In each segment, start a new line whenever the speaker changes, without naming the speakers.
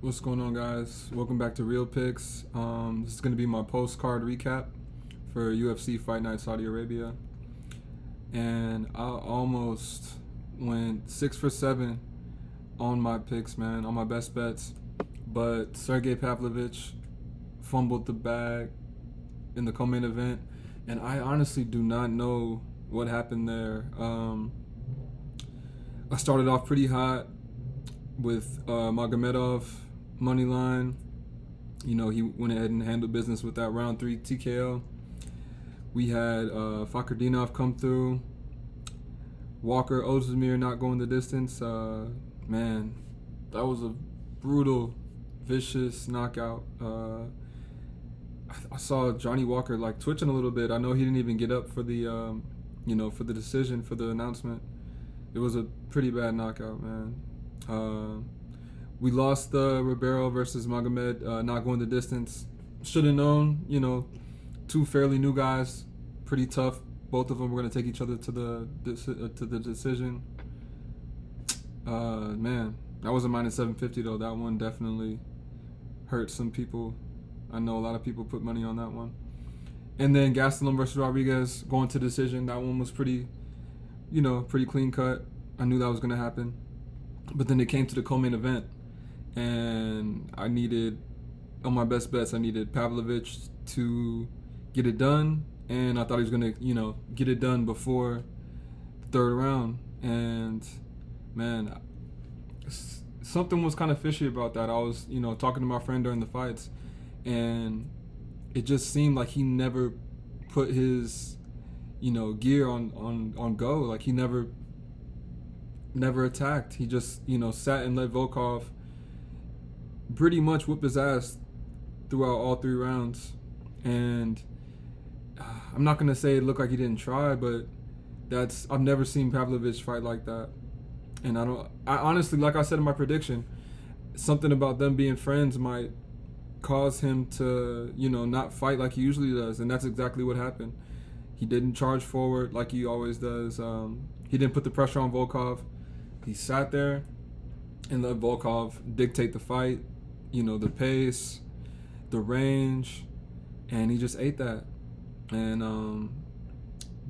What's going on, guys? Welcome back to Real Picks. This is going to be my postcard recap for UFC Fight Night Saudi Arabia. And I almost went 6 for 7 on my picks, man, on my best bets. But Sergey Pavlovich fumbled the bag in the co-main event. And I honestly do not know what happened there. I started off pretty hot with Magomedov money line. You know, he went ahead and handled business with that round 3 TKO. We had Fakhretdinov come through. Walker Ozdemir not going the distance. Man, that was a brutal, vicious knockout. I saw Johnny Walker like twitching a little bit. I know he didn't even get up for the, for the decision, for the announcement. It was a pretty bad knockout, man. We lost the Ribeiro versus Magomed, not going the distance. Should have known, two fairly new guys, pretty tough. Both of them were going to take each other to the decision. Man, that was a minus 750 though. That one definitely hurt some people. I know a lot of people put money on that one. And then Gastelum versus Rodriguez going to decision. That one was pretty clean cut. I knew that was going to happen. But then it came to the co-main event, and I needed, on my best bets, I needed Pavlovich to get it done, and I thought he was going to, get it done before the third round. And, man, something was kind of fishy about that. I was, talking to my friend during the fights, and it just seemed like he never put his, gear on go. Like he never attacked. He just, sat and let Volkov pretty much whip his ass throughout all 3 rounds. And I'm not going to say it looked like he didn't try, but I've never seen Pavlovich fight like that. And I honestly, like I said in my prediction, something about them being friends might cause him to, not fight like he usually does. And that's exactly what happened. He didn't charge forward like he always does. He didn't put the pressure on Volkov. He sat there and let Volkov dictate the fight, the pace, the range, and he just ate that. And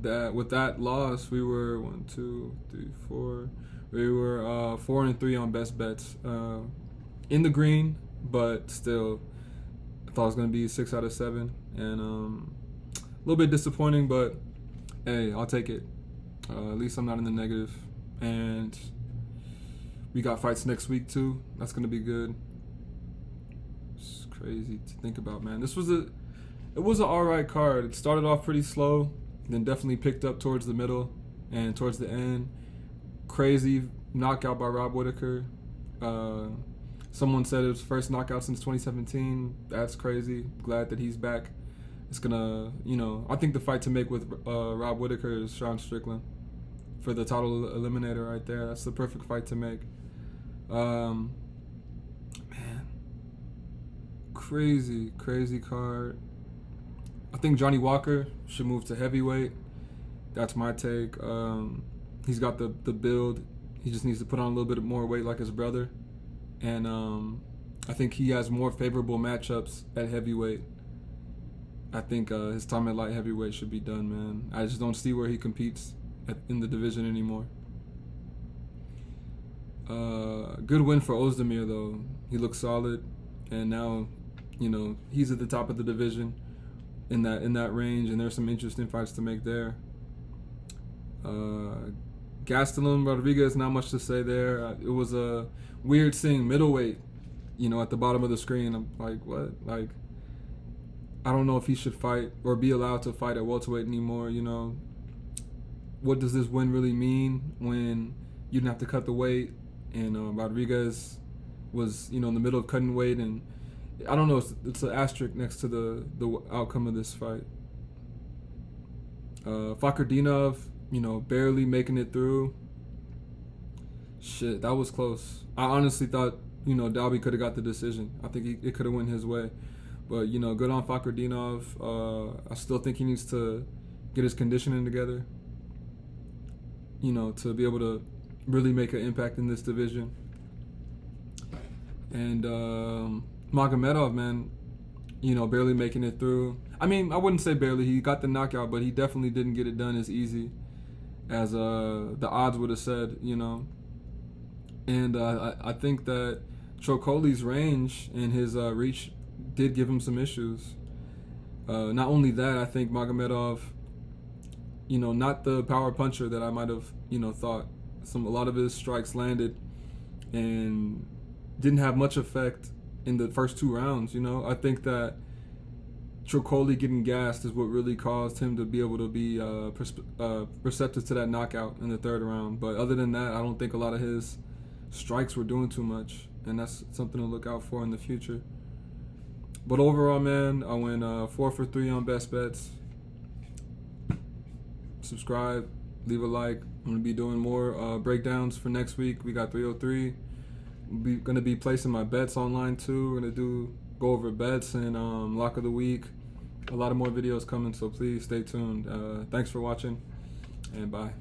with that loss, we were 4 and 3 on best bets. In the green, but still, I thought it was going to be 6 out of 7, and a little bit disappointing, but hey, I'll take it. At least I'm not in the negative. And we got fights next week too. That's gonna be good. It's crazy to think about, man. It was an alright card. It started off pretty slow, then definitely picked up towards the middle and towards the end. Crazy knockout by Rob Whittaker. Someone said it was first knockout since 2017. That's crazy. Glad that he's back. It's gonna, I think the fight to make with Rob Whittaker is Sean Strickland for the title eliminator right there. That's the perfect fight to make. Man, crazy card. I think Johnny Walker should move to heavyweight. That's my take. He's got the build. He just needs to put on a little bit more weight like his brother. And I think he has more favorable matchups at heavyweight. I think his time at light heavyweight should be done, man. I just don't see where he competes in the division anymore. Good win for Ozdemir, though. He looks solid, and now, he's at the top of the division in that range, and there's some interesting fights to make there. Gastelum, Rodriguez, not much to say there. It was a weird seeing middleweight, at the bottom of the screen. I'm like, what? Like, I don't know if he should fight or be allowed to fight at welterweight anymore. What does this win really mean when you didn't have to cut the weight? And Rodriguez was, in the middle of cutting weight, and I don't know. It's an asterisk next to the outcome of this fight. Fakhretdinov, barely making it through. Shit, that was close. I honestly thought, Dalby could have got the decision. I think it could have went his way. But, good on Fakhretdinov. I still think he needs to get his conditioning together, to be able to really make an impact in this division. And Magomedov, man, barely making it through. I mean, I wouldn't say barely. He got the knockout, but he definitely didn't get it done as easy as the odds would have said, And I think that Trocoli's range and his reach did give him some issues. Not only that, I think Magomedov, not the power puncher that I might have, thought. A lot of his strikes landed and didn't have much effect in the first 2 rounds. I think that Trocoli getting gassed is what really caused him to be able to be receptive to that knockout in the 3rd round. But other than that, I don't think a lot of his strikes were doing too much, and that's something to look out for in the future. But overall, man, I went 4 for 3 on best bets. Subscribe, leave a like. I'm going to be doing more breakdowns for next week. We got 303. We're going to be placing my bets online too. We're going to go over bets and lock of the week. A lot of more videos coming, so please stay tuned. Thanks for watching, and bye.